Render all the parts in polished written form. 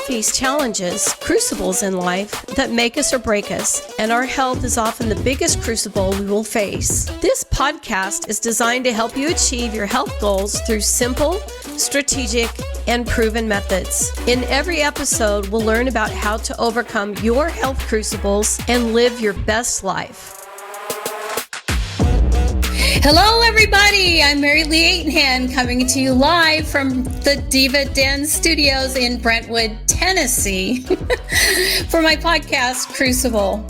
face challenges, crucibles in life that make us or break us, and our health is often the biggest crucible we will face. This podcast is designed to help you achieve your health goals through simple, strategic, and proven methods. In every episode, we'll learn about how to overcome your health crucibles and live your best life. Hello, everybody. I'm Mary Lee Aitenhan coming to you live from the Diva Den Studios in Brentwood, Tennessee for my podcast, Crucible.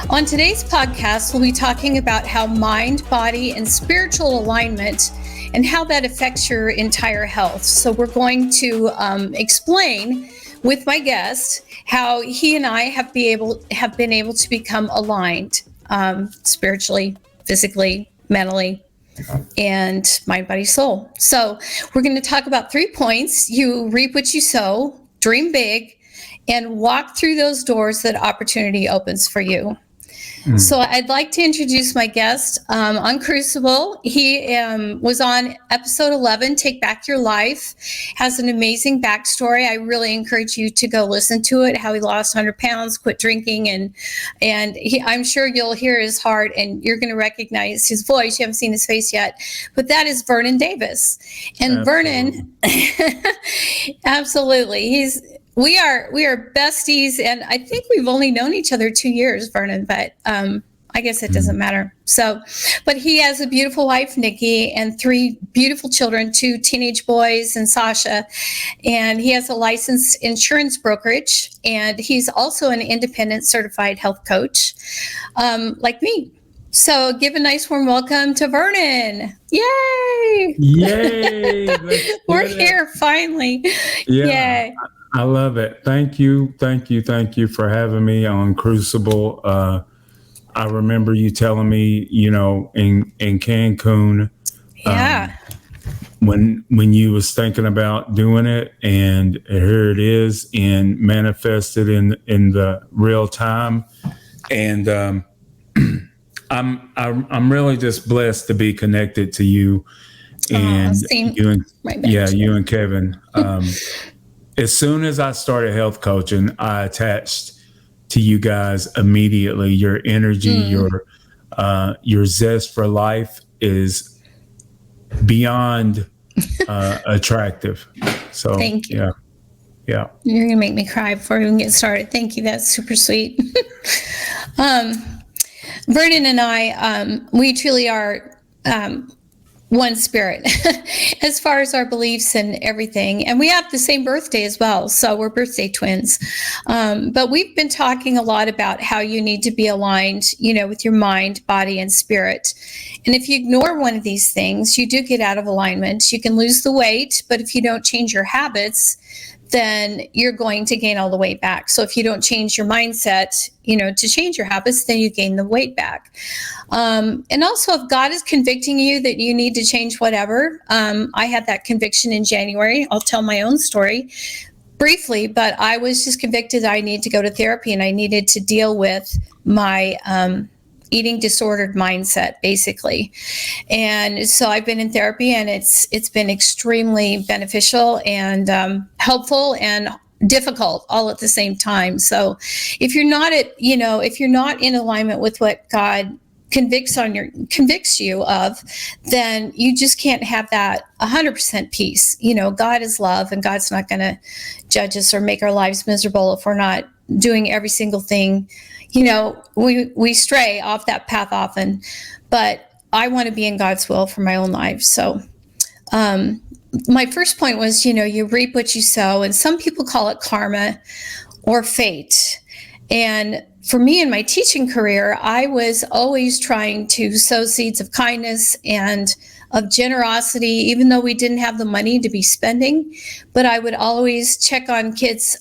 On today's podcast, we'll be talking about how mind, body, and spiritual alignment and how that affects your entire health. So we're going to explain with my guest how he and I have been able to become aligned spiritually, physically, mentally, and mind, body, soul. So we're going to talk about 3 points. You reap what you sow, dream big, and walk through those doors that opportunity opens for you. So I'd like to introduce my guest on Crucible. He was on episode 11, Take Back Your Life, has an amazing backstory. I really encourage you to go listen to it, how he lost 100 pounds, quit drinking, and I'm sure you'll hear his heart and you're going to recognize his voice. You haven't seen his face yet, but that is Vernon Davis. And Vernon, absolutely, We are besties, and I think we've only known each other 2 years, Vernon, but I guess it doesn't matter. So, but he has a beautiful wife, Nikki, and 3 beautiful children, 2 teenage boys and Sasha, and he has a licensed insurance brokerage, and he's also an independent certified health coach, like me. So give a nice warm welcome to Vernon. Yay! Yay! We're here finally. Yeah. Yay. I love it. Thank you for having me on Crucible. I remember you telling me, in Cancun, when you was thinking about doing it, and here it is, and manifested in the real time. And I'm really just blessed to be connected to you, and you and Kevin. As soon as I started health coaching, I attached to you guys immediately. Your energy, your zest for life is beyond attractive. So thank you. Yeah. You're gonna make me cry before we even get started. Thank you. That's super sweet. Vernon and I, we truly are one spirit as far as our beliefs and everything. And we have the same birthday as well. So we're birthday twins. But we've been talking a lot about how you need to be aligned, with your mind, body, and spirit. And if you ignore one of these things, you do get out of alignment. You can lose the weight, but if you don't change your habits, then you're going to gain all the weight back. So if you don't change your mindset, to change your habits, then you gain the weight back. And also, if God is convicting you that you need to change whatever, I had that conviction in January. I'll tell my own story briefly, but I was just convicted I need to go to therapy, and I needed to deal with my eating disordered mindset, basically. And so I've been in therapy, and it's been extremely beneficial and helpful and difficult all at the same time. So if you're not in alignment with what God convicts you of, then you just can't have that 100% peace. God is love, and God's not going to judge us or make our lives miserable if we're not doing every single thing. We stray off that path often, but I want to be in God's will for my own life. So my first point was, you reap what you sow, and some people call it karma or fate. And for me in my teaching career, I was always trying to sow seeds of kindness and of generosity, even though we didn't have the money to be spending. But I would always check on kids'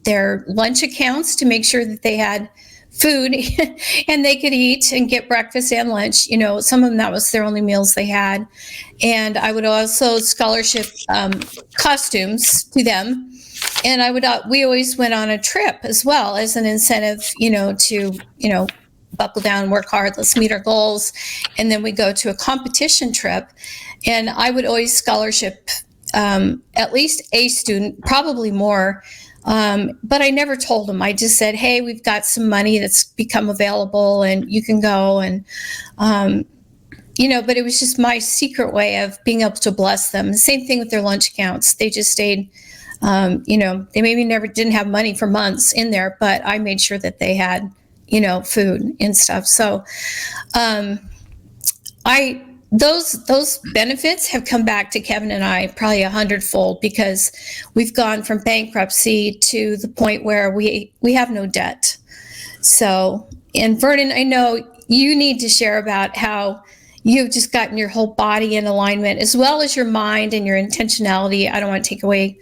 their lunch accounts to make sure that they had food and they could eat and get breakfast and lunch. Some of them, that was their only meals they had. And I would also scholarship costumes to them. And we always went on a trip as well as an incentive, to, buckle down, work hard, let's meet our goals. And then we go to a competition trip, and I would always scholarship at least a student, probably more, But I never told them. I just said, hey, we've got some money that's become available and you can go. And, but it was just my secret way of being able to bless them. The same thing with their lunch accounts. They just stayed, they maybe didn't have money for months in there, but I made sure that they had, food and stuff. So, those benefits have come back to Kevin and I probably 100-fold, because we've gone from bankruptcy to the point where we have no debt. So, and Vernon, I know you need to share about how you've just gotten your whole body in alignment, as well as your mind and your intentionality. I don't want to take away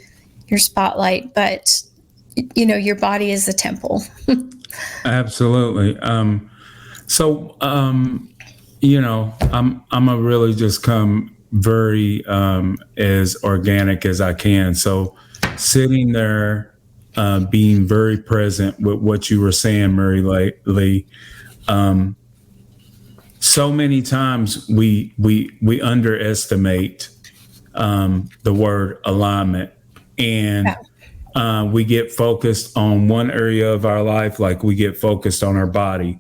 your spotlight, but your body is a temple. Absolutely. I'm a really just come very as organic as I can. So sitting there, being very present with what you were saying, Mary Lee. So many times we underestimate the word alignment, and we get focused on one area of our life, like we get focused on our body,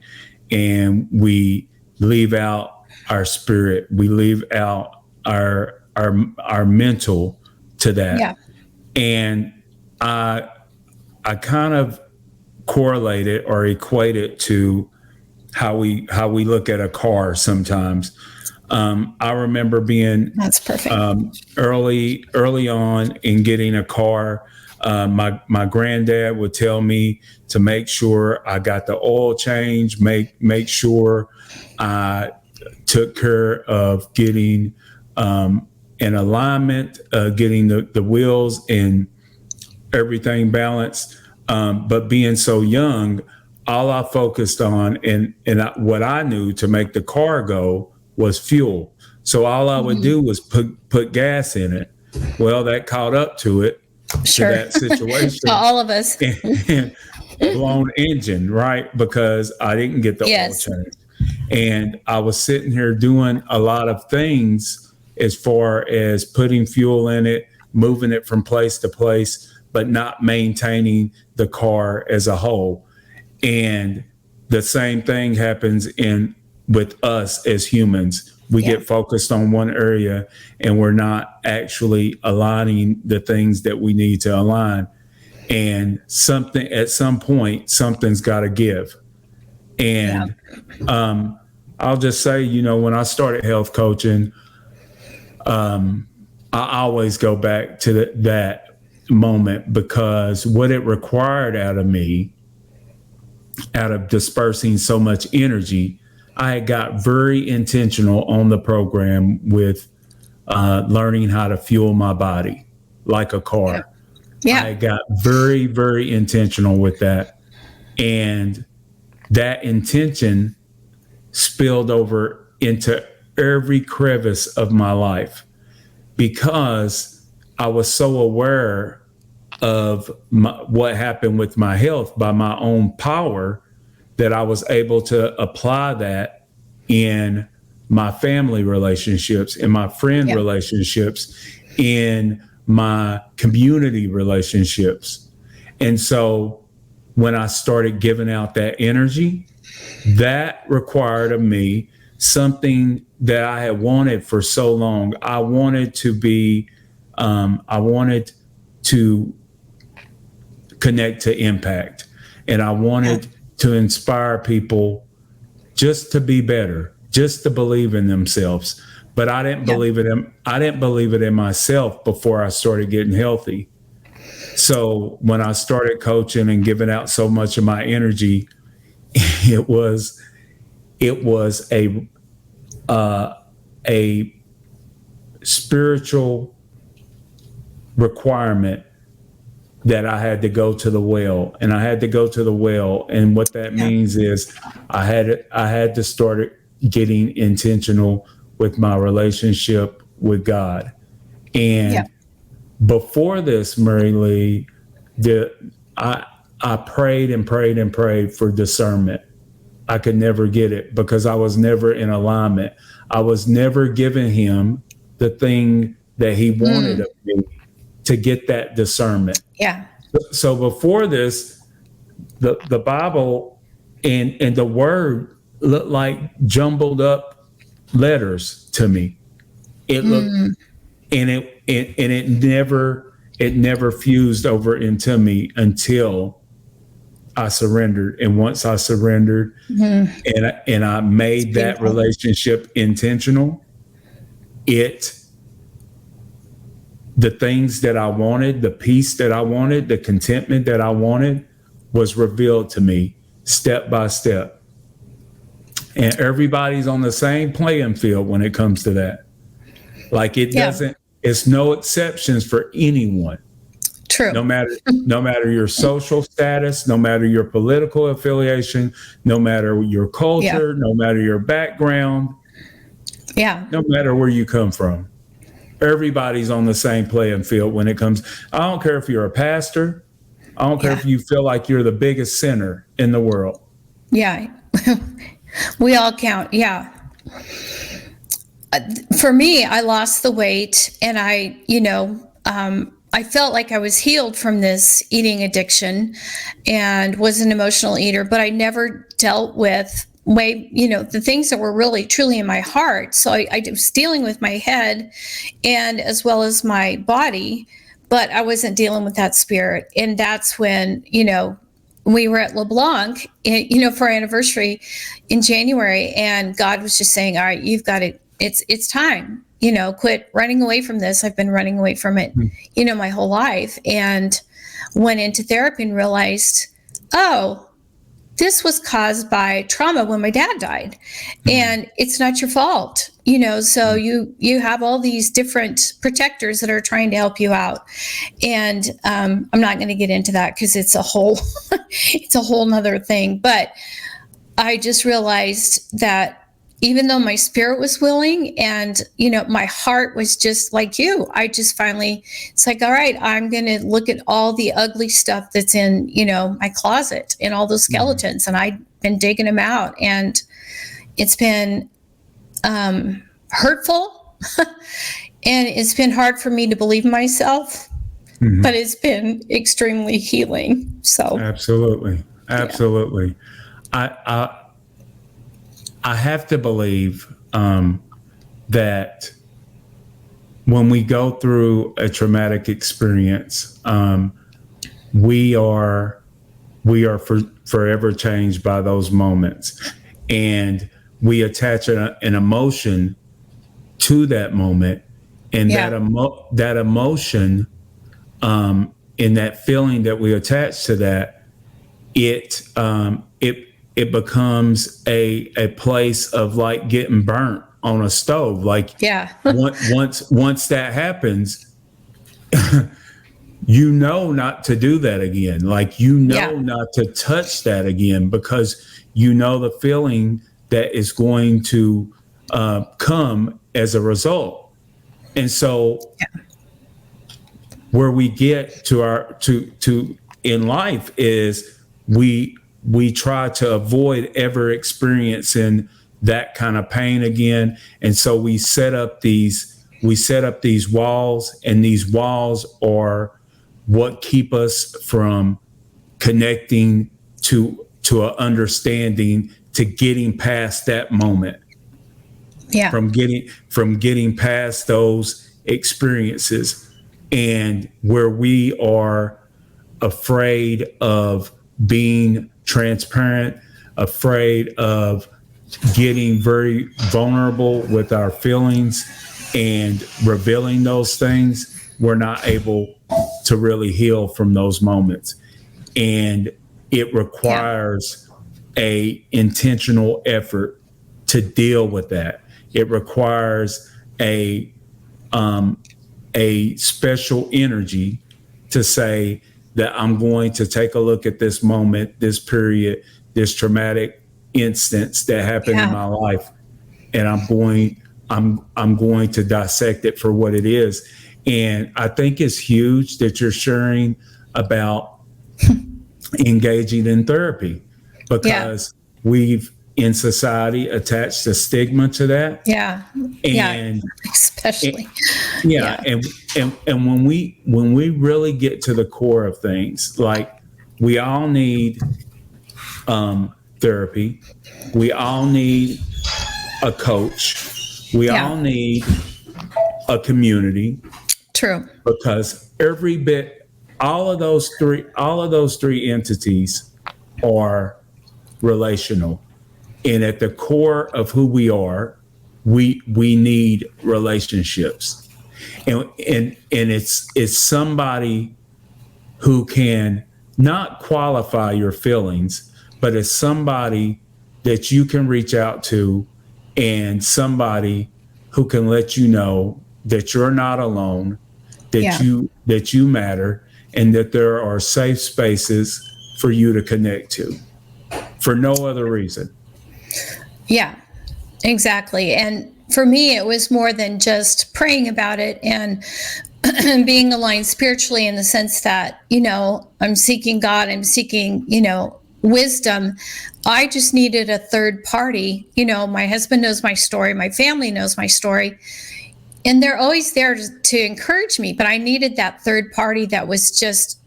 and we leave out our spirit. We leave out our mental to that. Yeah. And I kind of correlate it or equate it to how we look at a car sometimes. I remember being that's perfect. Early on in getting a car. My granddad would tell me to make sure I got the oil change, make sure I took care of getting in alignment, getting the wheels and everything balanced. But being so young, all I focused on and what I knew to make the car go was fuel. So all I would do was put gas in it. Well, that caught up to it. Sure. To that situation. All of us. And blown engine, right? Because I didn't get the oil change. And I was sitting here doing a lot of things as far as putting fuel in it, moving it from place to place, but not maintaining the car as a whole. And the same thing happens with us as humans. We get focused on one area and we're not actually aligning the things that we need to align. And at some point, something's got to give. And I'll just say, when I started health coaching, I always go back to that moment, because what it required out of me, out of dispersing so much energy, I got very intentional on the program with learning how to fuel my body like a car. Yeah. I got very, very intentional with that. And that intention spilled over into every crevice of my life, because I was so aware of what happened with my health by my own power, that I was able to apply that in my family relationships, in my friend relationships, in my community relationships. And so when I started giving out that energy, that required of me something that I had wanted for so long. I wanted to connect to impact, and I wanted to inspire people just to be better, just to believe in themselves. But I didn't believe it in myself before I started getting healthy. So when I started coaching and giving out so much of my energy, it was a spiritual requirement that I had to go to the well, and I had to go to the well. And what that means is I had to start getting intentional with my relationship with God. And before this, Mary Lee, I prayed and prayed and prayed for discernment. I could never get it because I was never in alignment. I was never giving him the thing that he wanted of me to get that discernment. Yeah. So before this, the Bible and the Word looked like jumbled up letters to me. It looked, and it never fused over into me until I surrendered. And once I surrendered, and I made that relationship intentional, the things that I wanted, the peace that I wanted, the contentment that I wanted was revealed to me step by step. And everybody's on the same playing field when it comes to that. Like it's no exceptions for anyone. True. No matter your social status, no matter your political affiliation, no matter your culture, no matter your background, no matter where you come from. Everybody's on the same playing field when it comes. I don't care if you're a pastor. I don't care if you feel like you're the biggest sinner in the world. Yeah. We all count. Yeah. For me, I lost the weight and I felt like I was healed from this eating addiction and was an emotional eater, but I never dealt with the things that were really truly in my heart. So I was dealing with my head and as well as my body, but I wasn't dealing with that spirit. And that's when, we were at LeBlanc, for our anniversary in January, and God was just saying, all right, you've got it. It's time, quit running away from this. I've been running away from it, my whole life, and went into therapy and realized, oh, this was caused by trauma when my dad died, and it's not your fault, so you have all these different protectors that are trying to help you out. And I'm not going to get into that because it's a whole nother thing. But I just realized that even though my spirit was willing and, my heart was just like you, I just finally, it's like, all right, I'm going to look at all the ugly stuff that's in, my closet and all those skeletons. And I've been digging them out, and it's been hurtful and it's been hard for me to believe myself, but it's been extremely healing. So absolutely. I have to believe that when we go through a traumatic experience, we are forever changed by those moments, and we attach an emotion to that moment, and that emotion, and that feeling that we attach to that, it becomes a place of like getting burnt on a stove. Like once that happens, not to do that again. Like, not to touch that again, because the feeling that is going to come as a result. And so where we get to in life is we try to avoid ever experiencing that kind of pain again. And so we set up these walls, and these walls are what keep us from connecting to an understanding, to getting past that moment. Yeah. From getting past those experiences, and where we are afraid of being transparent, afraid of getting very vulnerable with our feelings and revealing those things, we're not able to really heal from those moments. And it requires a intentional effort to deal with that. It requires a special energy to say that I'm going to take a look at this moment, this period, this traumatic instance that happened in my life, and I'm going to dissect it for what it is. And I think it's huge that you're sharing about engaging in therapy, because we've in society attached a stigma to that. Yeah. And especially. And when we really get to the core of things, like we all need therapy, we all need a coach, we all need a community. True. Because all of those three entities are relational. And at the core of who we are, we need relationships. And it's somebody who can not qualify your feelings, but it's somebody that you can reach out to, and somebody who can let you know that you're not alone, that you matter, and that there are safe spaces for you to connect to for no other reason. Yeah, exactly. And for me, it was more than just praying about it and being aligned spiritually, in the sense that, I'm seeking God, I'm seeking, wisdom. I just needed a third party. My husband knows my story, my family knows my story, and they're always there to encourage me. But I needed that third party that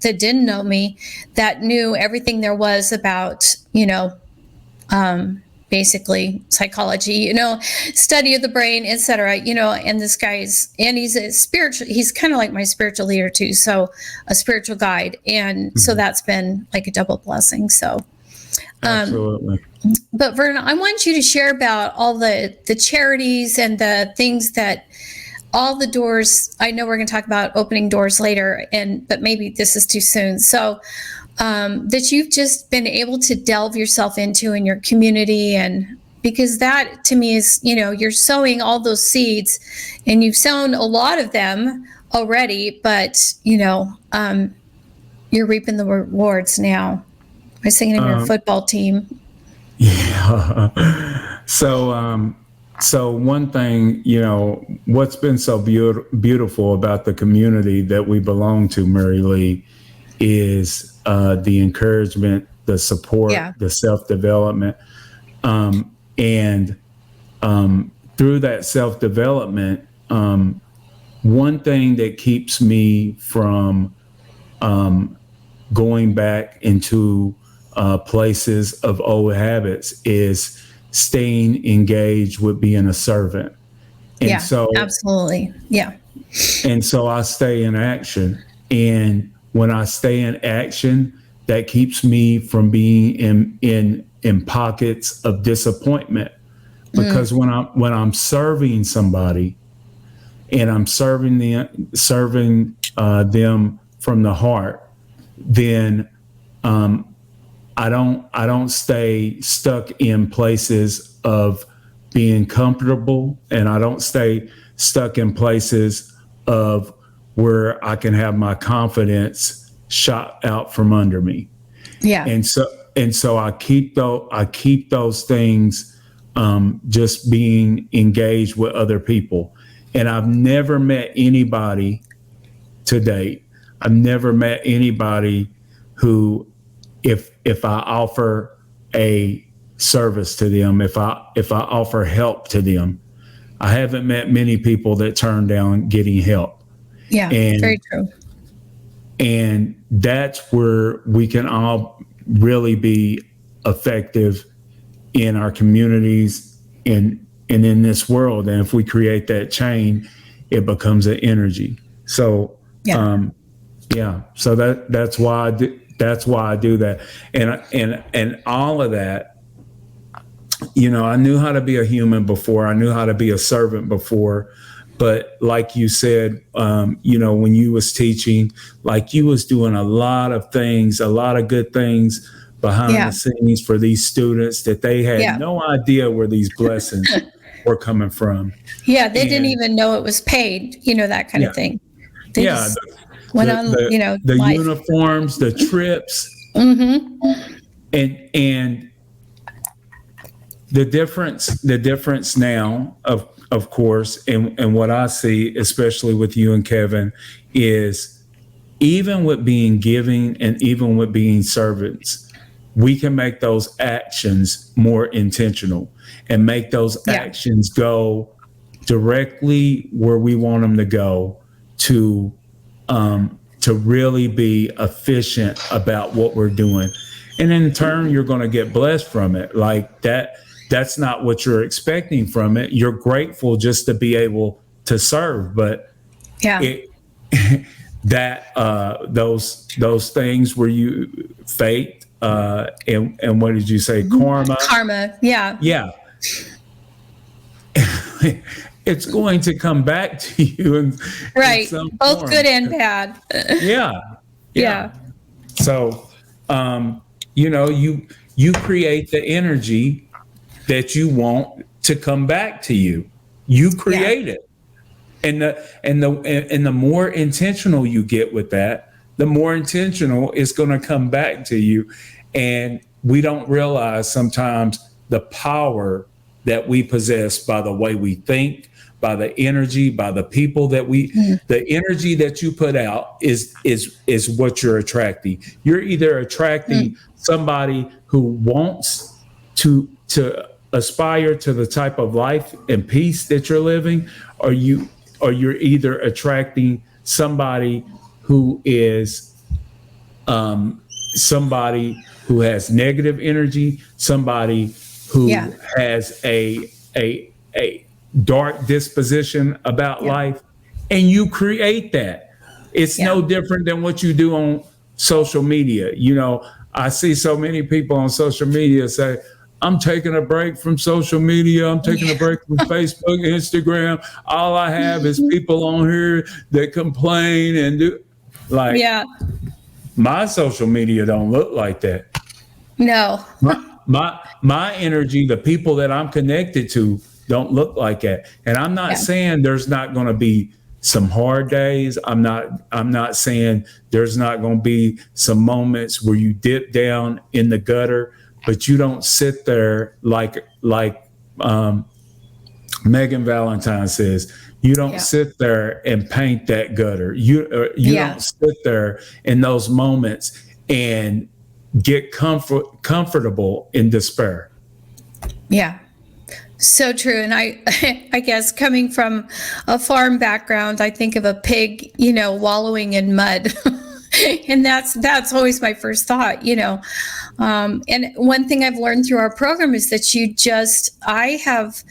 didn't know me, that knew everything there was about, basically psychology, study of the brain, etc. And this guy's, and he's a spiritual, he's kind of like my spiritual leader too. So a spiritual guide. And so that's been like a double blessing. So, absolutely. But Vernon, I want you to share about all the charities and the things that, all the doors. I know we're going to talk about opening doors later, but maybe this is too soon. So, that you've just been able to delve yourself into in your community. And because that to me is, you're sowing all those seeds, and you've sown a lot of them already, but, you're reaping the rewards now by singing in your football team. Yeah. So one thing, what's been so beautiful about the community that we belong to, Mary Lee, is the encouragement, the support, the self-development. And through that self-development, one thing that keeps me from going back into places of old habits is staying engaged with being a servant. And so absolutely. Yeah. And so I stay in action. And when I stay in action, that keeps me from being in pockets of disappointment. Because when I'm serving somebody, and I'm serving them from the heart, then I don't stay stuck in places of being comfortable, and I don't stay stuck in places of where I can have my confidence shot out from under me. Yeah. And so I keep those things just being engaged with other people. And I've never met anybody to date. I've never met anybody who, if I offer a service to them, if I offer help to them, I haven't met many people that turn down getting help. Yeah, very true. And that's where we can all really be effective in our communities and in this world. And if we create that chain, it becomes an energy. So, so that's why I do that. And all of that, I knew how to be a human before. I knew how to be a servant before. But like you said, when you was teaching, like you was doing a lot of things, a lot of good things behind the scenes for these students that they had no idea where these blessings were coming from. Yeah, they didn't even know it was paid, that kind of thing. They just went on, the life. Uniforms, the trips, and the difference now of course, and what I see, especially with you and Kevin, is even with being giving and even with being servants, we can make those actions more intentional and make those actions go directly where we want them to go to really be efficient about what we're doing. And in turn, you're going to get blessed from it. Like that's not what you're expecting from it. You're grateful just to be able to serve, but those things where you fate, and what did you say? Karma. Yeah. It's going to come back to you. In some both form. Good and bad. Yeah. So, you create the energy that you want to come back to you. You create it. And the more intentional you get with that, the more intentional it's going to come back to you. And we don't realize sometimes the power that we possess by the way we think, by the energy, by the people that the energy that you put out is what you're attracting. You're either attracting somebody who wants to aspire to the type of life and peace that you're living, or you're either attracting somebody who is somebody who has negative energy, somebody who has a dark disposition about life, and you create that. It's no different than what you do on social media. I see so many people on social media say, I'm taking a break from social media. I'm taking a break from Facebook, Instagram. All I have is people on here that complain and do my social media don't look like that. No. My energy, the people that I'm connected to don't look like that. And I'm not saying there's not going to be some hard days. I'm not saying there's not going to be some moments where you dip down in the gutter, but you don't sit there like Megan Valentine says, you don't sit there and paint that gutter. You don't sit there in those moments and get comfortable in despair. Yeah. So true. And I guess coming from a farm background, I think of a pig, wallowing in mud. And that's always my first thought, And one thing I've learned through our program is that I have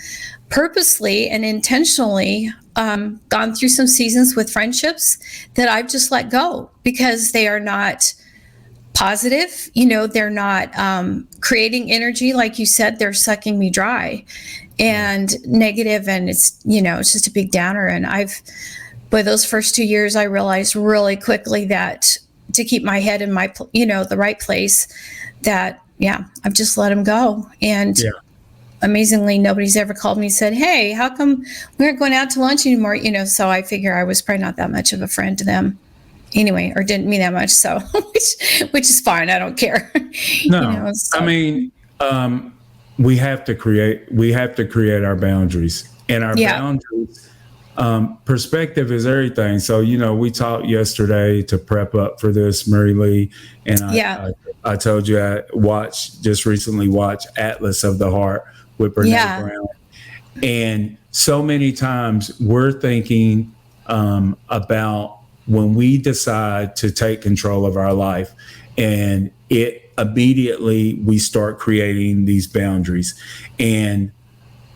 purposely and intentionally gone through some seasons with friendships that I've just let go because they are not positive. They're not creating energy. Like you said, they're sucking me dry and negative, and it's just a big downer. And by those first 2 years, I realized really quickly that to keep my head in my, the right place, that, I've just let them go. And amazingly, nobody's ever called me and said, hey, how come we aren't going out to lunch anymore? So I figure I was probably not that much of a friend to them anyway, or didn't mean that much. So, which is fine. I don't care. No, I mean, we have to create our boundaries, and our boundaries. Perspective is everything. So, we talked yesterday to prep up for this, Mary Lee, and I told you I just recently watched Atlas of the Heart with Brene Brown. And so many times we're thinking about when we decide to take control of our life, and immediately we start creating these boundaries. And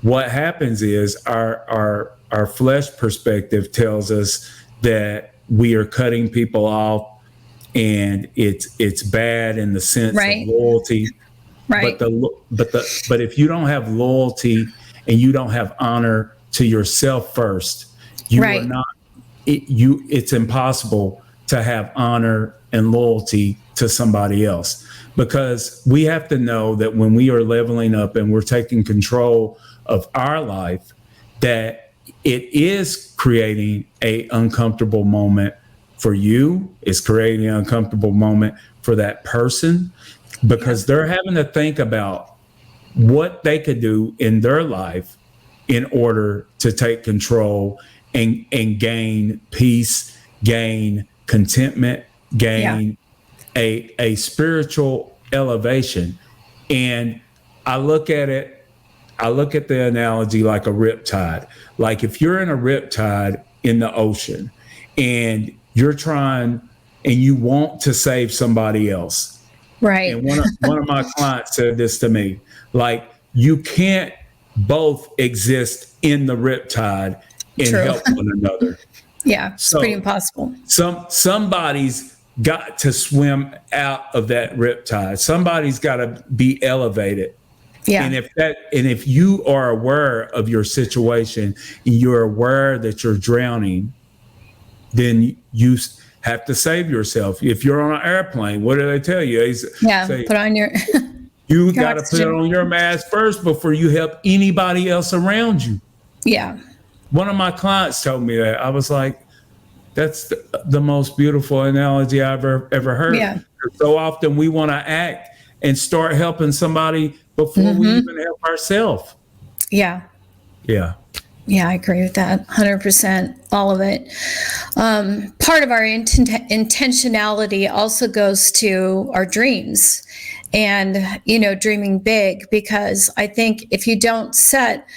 what happens is our flesh perspective tells us that we are cutting people off, and it's bad in the sense of loyalty. Right. But if you don't have loyalty and you don't have honor to yourself first, you are not. It's impossible to have honor and loyalty to somebody else, because we have to know that when we are leveling up and we're taking control of our life, that it is creating an uncomfortable moment for you. It's creating an uncomfortable moment for that person, because they're having to think about what they could do in their life in order to take control and gain peace, gain contentment, gain a spiritual elevation. And I look at the analogy like a riptide. Like if you're in a riptide in the ocean and you're trying and you want to save somebody else. Right. And one of my clients said this to me, like, you can't both exist in the riptide and True. help one another. Yeah, it's pretty impossible. Somebody's got to swim out of that riptide. Somebody's got to be elevated. Yeah. And if you are aware of your situation and you're aware that you're drowning, then you have to save yourself. If you're on an airplane, what do they tell you? Put on your you got to put on your mask first before you help anybody else around you. Yeah. One of my clients told me that. I was like, that's the most beautiful analogy I've ever heard. Yeah. So often we want to act and start helping somebody before we even help ourselves. Yeah. Yeah. Yeah, I agree with that 100%, all of it. Part of our intentionality also goes to our dreams and, dreaming big, because I think if you don't set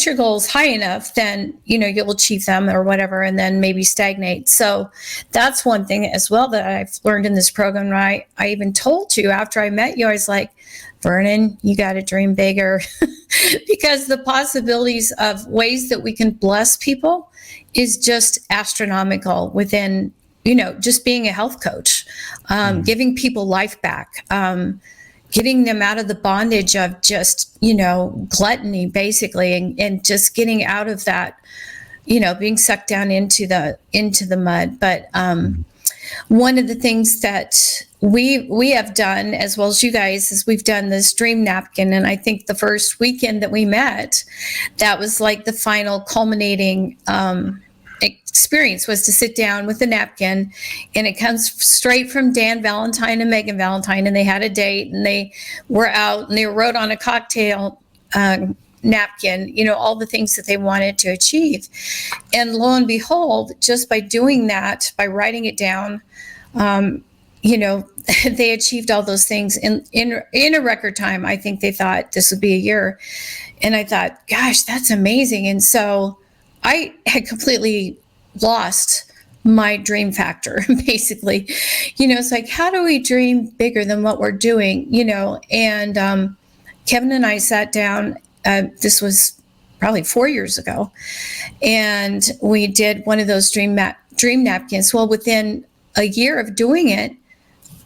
your goals high enough, then, you'll achieve them or whatever, and then maybe stagnate. So that's one thing as well that I've learned in this program. Right? I even told you after I met you, I was like, Vernon, you got to dream bigger because the possibilities of ways that we can bless people is just astronomical within, just being a health coach, giving people life back, getting them out of the bondage of just, gluttony, basically, and just getting out of that, being sucked down into the mud. But one of the things that we have done, as well as you guys, is we've done this dream napkin. And I think the first weekend that we met, that was like the final culminating experience, was to sit down with a napkin, and it comes straight from Dan Valentine and Megan Valentine, and they had a date and they were out and they wrote on a cocktail napkin, all the things that they wanted to achieve. And lo and behold, just by doing that, by writing it down, they achieved all those things in a record time. I think they thought this would be a year. And I thought, gosh, that's amazing. And so I had completely lost my dream factor, basically. It's like, how do we dream bigger than what we're doing? And Kevin and I sat down, this was probably 4 years ago, and we did one of those dream napkins. Well, within a year of doing it,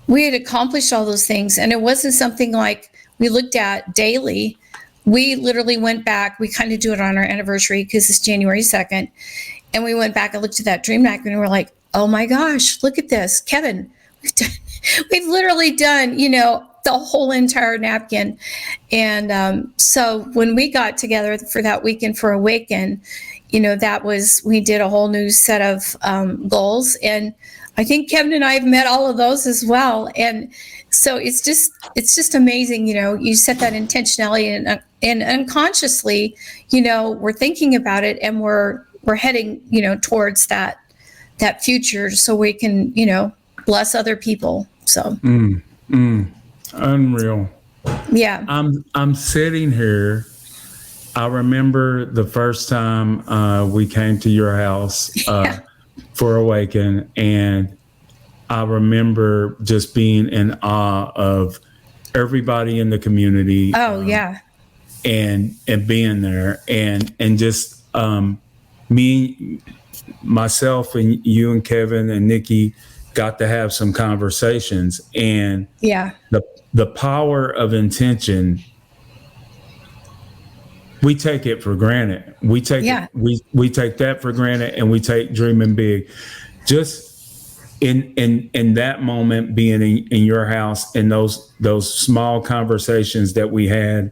we had accomplished all those things. And it wasn't something like we looked at daily. We literally went back. We kind of do it on our anniversary because it's January 2nd. And we went back and looked at that dream napkin and we're like, oh my gosh, look at this. Kevin, we've literally done, the whole entire napkin. And so when we got together for that weekend for Awaken, we did a whole new set of goals. And I think Kevin and I have met all of those as well. And so it's just amazing. You set that intentionality and unconsciously, we're thinking about it and we're heading, towards that future so we can, bless other people. So. Unreal. Yeah. I'm sitting here. I remember the first time we came to your house for Awaken, and I remember just being in awe of everybody in the community. Oh yeah. And being there and just me, myself, and you and Kevin and Nikki got to have some conversations, and the power of intention, we take it for granted. We take that for granted, and we take dreaming big. Just in that moment, being in your house, and those small conversations that we had,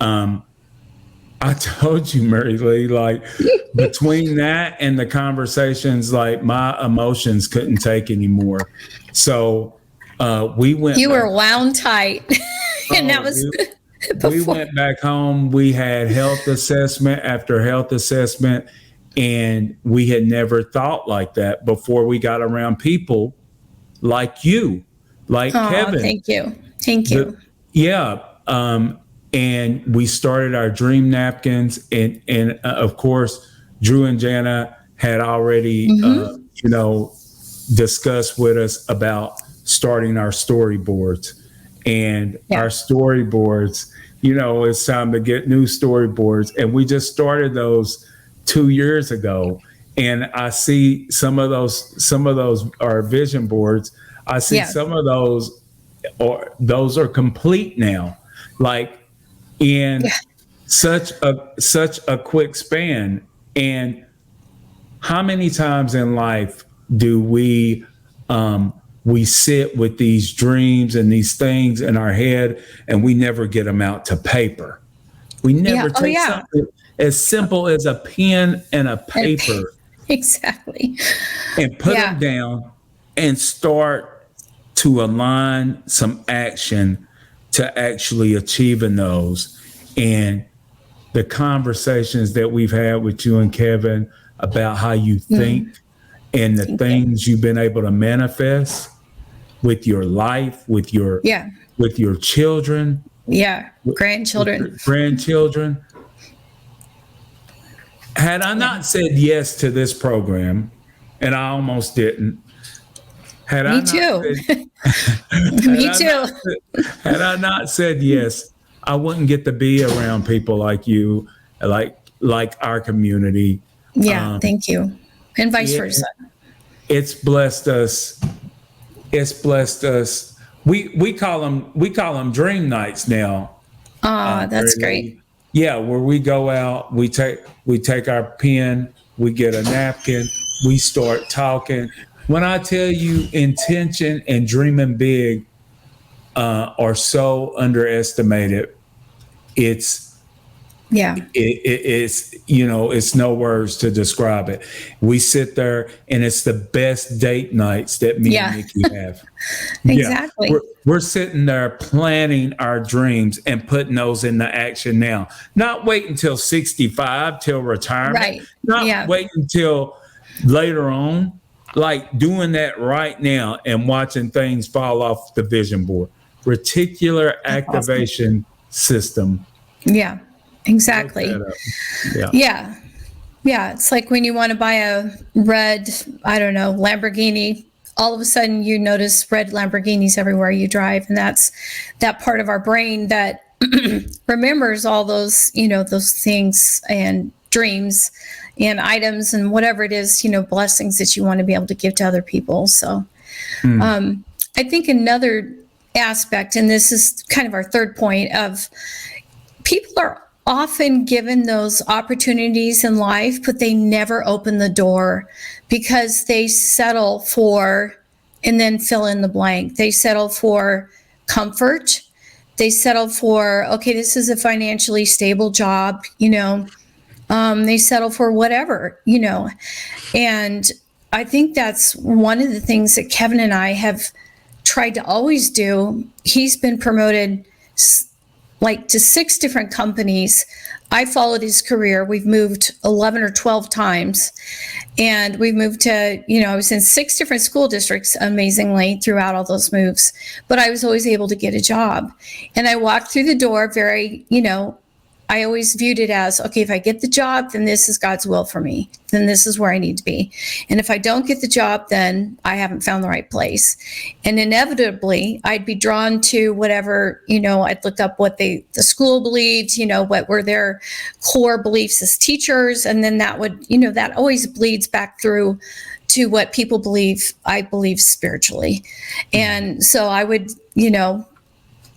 I told you, Mary Lee, like between that and the conversations, like my emotions couldn't take anymore. So we went. You were wound tight, and that was. We went back home. We had health assessment after health assessment, and we had never thought like that before we got around people like you. like Kevin. Thank you. Yeah. And we started our dream napkins, and of course, Drew and Jana had already, discussed with us about starting our storyboards. And our storyboards, it's time to get new storyboards. And we just started those 2 years ago. And I see some of those are vision boards. I see some of those are complete now, like in such a quick span. And how many times in life do we sit with these dreams and these things in our head, and we never get them out to paper? We never take something as simple as a pen and a paper, exactly, and put them down and start to align some action to actually achieving those. And the conversations that we've had with you and Kevin about how you think and the things you've been able to manifest with your life, with your children, grandchildren. Had I not said yes to this program, and I almost didn't. Me too. Had I not said yes, I wouldn't get to be around people like you, like our community. Yeah, thank you. And vice versa. It's blessed us. It's blessed us. We call them dream nights now. That's great. Yeah, where we go out, we take our pen, we get a napkin, we start talking. When I tell you, intention and dreaming big are so underestimated, it's no words to describe it. We sit there, and it's the best date nights that me and Nikki have. Exactly. Yeah. We're sitting there planning our dreams and putting those into action now. Not wait until 65, till retirement. Right. Not wait until later on. Like doing that right now and watching things fall off the vision board. Reticular activation system. Yeah. Exactly. Yeah. It's like when you want to buy a red, Lamborghini, all of a sudden you notice red Lamborghinis everywhere you drive. And that's that part of our brain that remembers all those, those things and dreams and items and whatever it is, blessings that you want to be able to give to other people. So I think another aspect, and this is kind of our third point, of people are often given those opportunities in life, but they never open the door because they settle for, and then fill in the blank. They settle for comfort. They settle for, okay, this is a financially stable job, they settle for whatever, and I think that's one of the things that Kevin and I have tried to always do. He's been promoted to 6 different companies. I followed his career. We've moved 11 or 12 times, and we've moved to, I was in 6 different school districts, amazingly, throughout all those moves, but I was always able to get a job. And I walked through the door very, I always viewed it as, okay, if I get the job, then this is God's will for me. Then this is where I need to be. And if I don't get the job, then I haven't found the right place. And inevitably, I'd be drawn to whatever, I'd look up what the school believed, what were their core beliefs as teachers. And then that would, that always bleeds back through to what people believe, I believe spiritually. And so I would,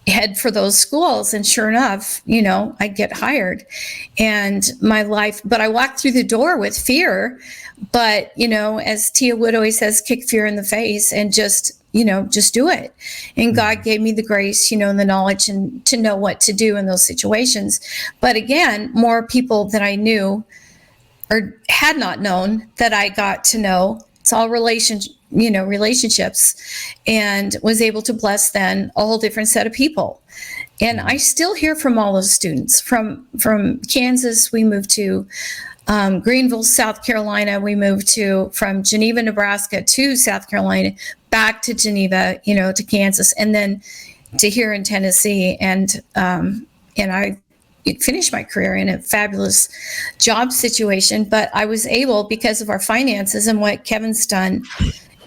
head for those schools, and sure enough, I'd get hired. And my life, but I walked through the door with fear, but as Tia Wood always says, kick fear in the face and just do it. And God gave me the grace, and the knowledge, and to know what to do in those situations. But again, more people that I knew or had not known that I got to know. It's all relationships, and was able to bless then a whole different set of people. And I still hear from all those students from Kansas. We moved to Greenville, South Carolina. We moved from Geneva, Nebraska to South Carolina, back to Geneva, to Kansas, and then to here in Tennessee. And I finished my career in a fabulous job situation, but I was able, because of our finances and what Kevin's done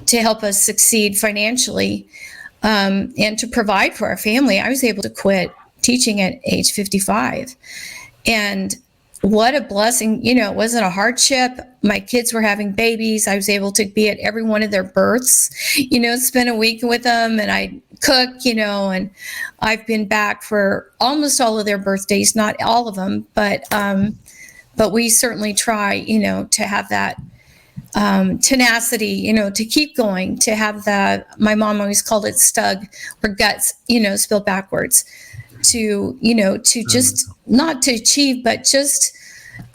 to help us succeed financially, and to provide for our family, I was able to quit teaching at age 55. And what a blessing. It wasn't a hardship. My kids were having babies. I was able to be at every one of their births, spend a week with them, and I cook, and I've been back for almost all of their birthdays, not all of them, but we certainly try, to have that tenacity, to keep going, to have that. My mom always called it stug, or guts, spilled backwards, to just not to achieve, but just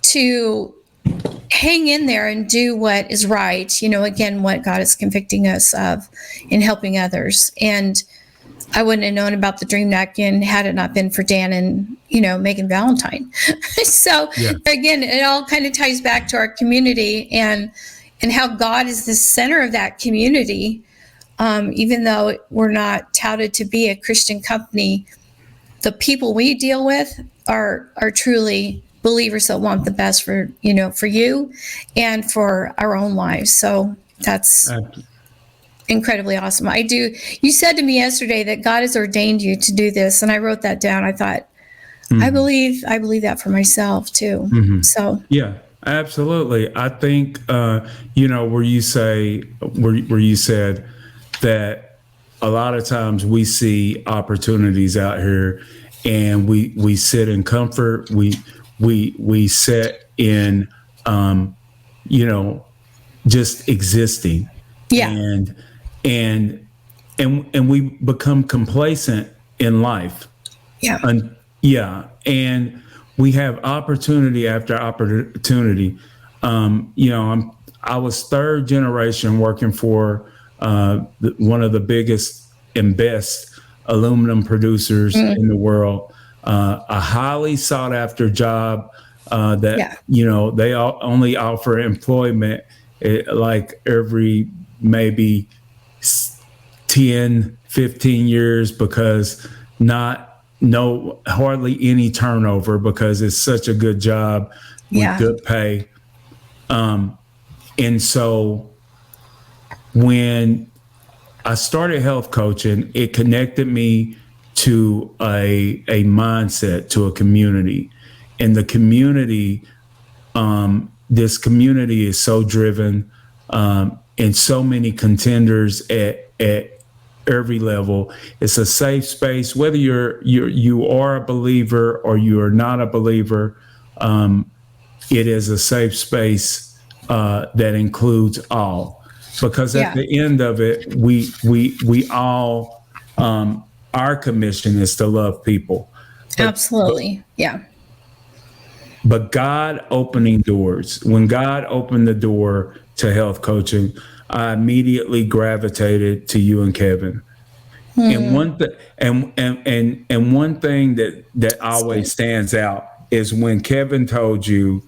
to hang in there and do what is right. Again, what God is convicting us of in helping others. And I wouldn't have known about the Dream Napkin had it not been for Dan and, Megan Valentine. So again, it all kind of ties back to our community and how God is the center of that community. Even though we're not touted to be a Christian company, the people we deal with are truly believers that want the best for you and for our own lives. So that's incredibly awesome. You said to me yesterday that God has ordained you to do this, and I wrote that down. I thought, I believe that for myself too. So yeah, absolutely. I think where you said that a lot of times we see opportunities out here, and we sit in comfort. We sit in just existing. Yeah. And we become complacent in life. Yeah. And we have opportunity after opportunity. I was third generation working for one of the biggest and best aluminum producers in the world, a highly sought after job that they only offer employment like every maybe 10, 15 years, because hardly any turnover, because it's such a good job with good pay. And so when I started health coaching, it connected me to a mindset, to a community. And the community, this community is so driven, and so many contenders at every level. It's a safe space, whether you are a believer or you are not a believer. It is a safe space that includes all, because at the end of it, we all, our commission is to love people. Absolutely. But God opening doors, when God opened the door to health coaching, I immediately gravitated to you and Kevin. And one thing that always stands out is when Kevin told you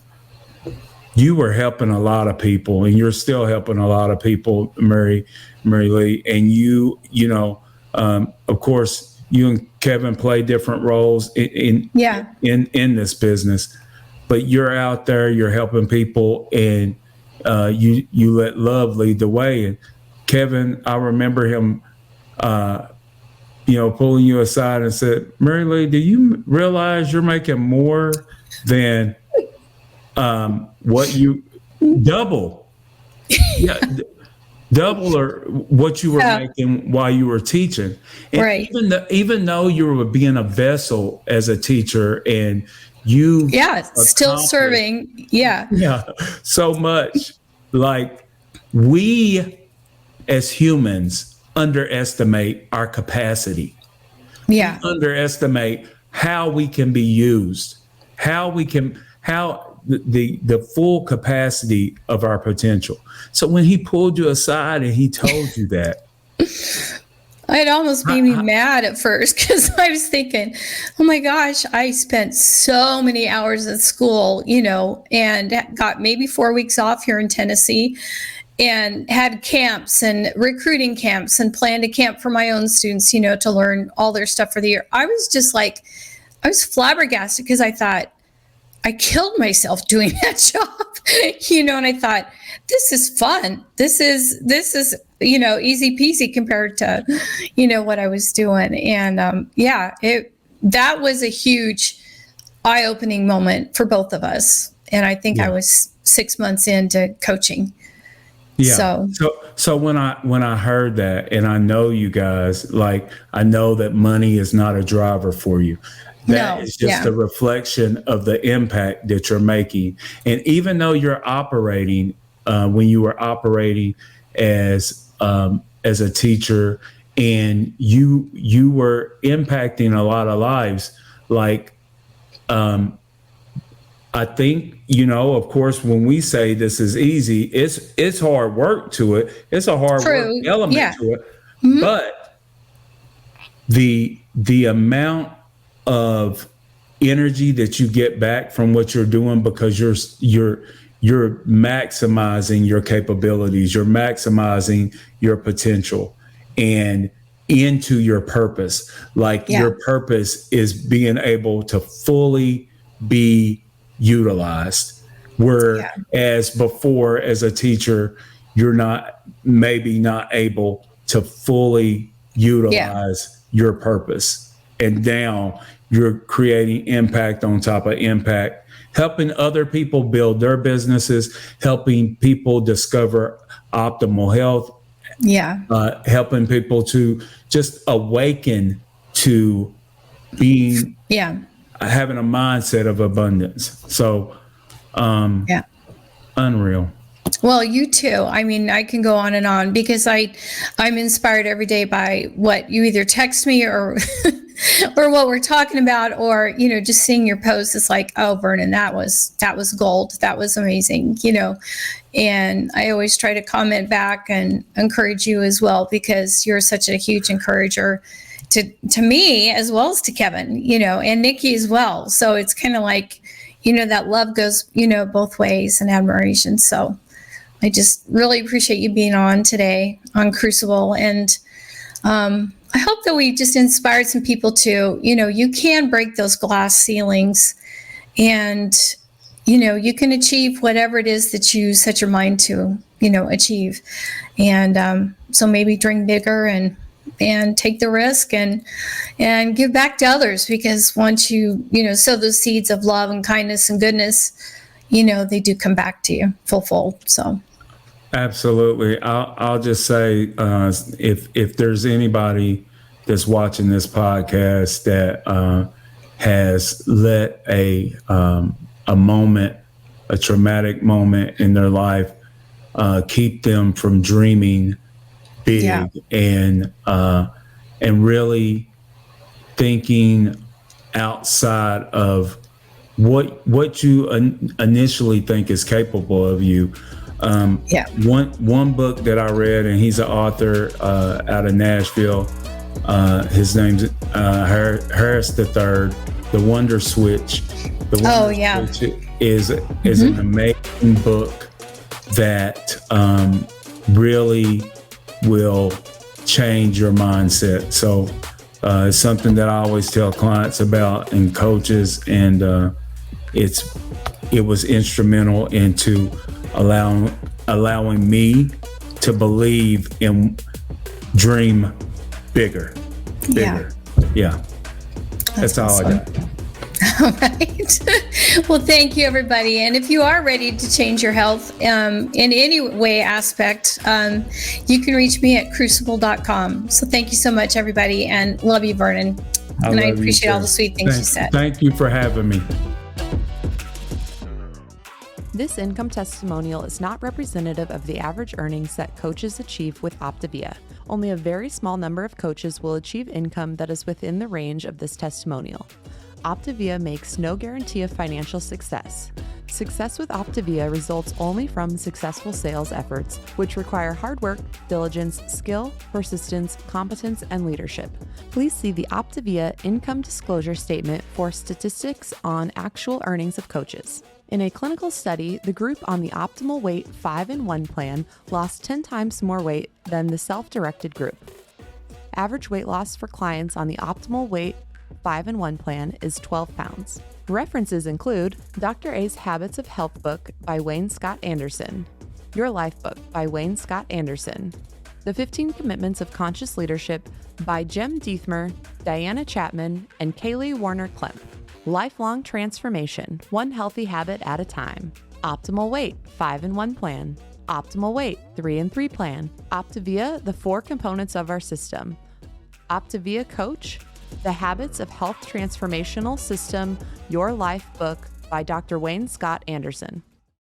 were helping a lot of people, and you're still helping a lot of people, Mary Lee, and of course, you and Kevin play different roles in this business, but you're out there, you're helping people, and you let love lead the way. And Kevin, I remember him, pulling you aside and said, "Mary Lee, do you realize you're making more than what you double?" Double or what you were making while you were teaching. And even though you were being a vessel as a teacher, and you still serving so much, like, we as humans underestimate our capacity. We underestimate how we can be used, how the full capacity of our potential. So when he pulled you aside and he told you that, it almost made me mad at first, because I was thinking, oh my gosh, I spent so many hours at school, and got maybe 4 weeks off here in Tennessee, and had camps and recruiting camps and planned a camp for my own students, to learn all their stuff for the year. I was just like, I was flabbergasted, because I thought, I killed myself doing that job, and I thought, this is fun. This is, easy peasy compared to, what I was doing. And that was a huge eye-opening moment for both of us. And I think I was 6 months into coaching. Yeah. So when I heard that, and I know you guys, I know that money is not a driver for you. That is just a reflection of the impact that you're making. And even though you're operating, when you were operating as a teacher, and you were impacting a lot of lives, I think, of course, when we say this is easy, it's hard work to it. It's a hard work element to it. Mm-hmm. But the amount of energy that you get back from what you're doing, because you're maximizing your capabilities, you're maximizing your potential and into your purpose. Your purpose is being able to fully be utilized. Whereas before, as a teacher, you're maybe not able to fully utilize your purpose. And now you're creating impact on top of impact, helping other people build their businesses, helping people discover optimal health, helping people to just awaken to being, having a mindset of abundance. So, unreal. Well, you too. I mean, I can go on and on, because I'm inspired every day by what you either text me or or what we're talking about, or just seeing your posts. It's like, oh, Vernon, that was gold. That was amazing. And I always try to comment back and encourage you as well, because you're such a huge encourager to me, as well as to Kevin, and Nikki as well. So it's kind of like, that love goes, both ways, and admiration. So I just really appreciate you being on today on Crucible. And I hope that we just inspired some people to, you can break those glass ceilings, and, you can achieve whatever it is that you set your mind to, achieve. And so maybe dream bigger and take the risk and give back to others, because once you sow those seeds of love and kindness and goodness, they do come back to you full. So absolutely. I'll just say, if there's anybody that's watching this podcast that has let a moment, a traumatic moment in their life, keep them from dreaming big and really thinking outside of what you initially think is capable of you. One book that I read, and he's an author out of Nashville. His name's Harris III. The Wonder Switch. Switch is an amazing book that really will change your mindset. So it's something that I always tell clients about and coaches, and it was instrumental into allowing me to believe and dream bigger. Yeah. That's all awesome. I got. All right. Well, thank you, everybody. And if you are ready to change your health in any way aspect, you can reach me at crucible.com. So thank you so much, everybody, and love you, Vernon. I appreciate all the sweet things you said. Thank you for having me. This income testimonial is not representative of the average earnings that coaches achieve with Optavia. Only a very small number of coaches will achieve income that is within the range of this testimonial. Optavia makes no guarantee of financial success. Success with Optavia results only from successful sales efforts, which require hard work, diligence, skill, persistence, competence, and leadership. Please see the Optavia income disclosure statement for statistics on actual earnings of coaches. In a clinical study, the group on the Optimal Weight 5-in-1 plan lost 10 times more weight than the self-directed group. Average weight loss for clients on the Optimal Weight 5-in-1 plan is 12 pounds. References include Dr. A's Habits of Health book by Wayne Scott Anderson, Your Life book by Wayne Scott Anderson, The 15 Commitments of Conscious Leadership by Jem Diethmer, Diana Chapman, and Kaylee Warner-Klemp, Lifelong Transformation, One Healthy Habit at a Time, Optimal Weight 5-in-1 plan, Optimal Weight 3-in-3 plan, Optavia, the 4 components of our system, Optavia Coach, The Habits of Health Transformational System, Your Life book by Dr. Wayne Scott Anderson.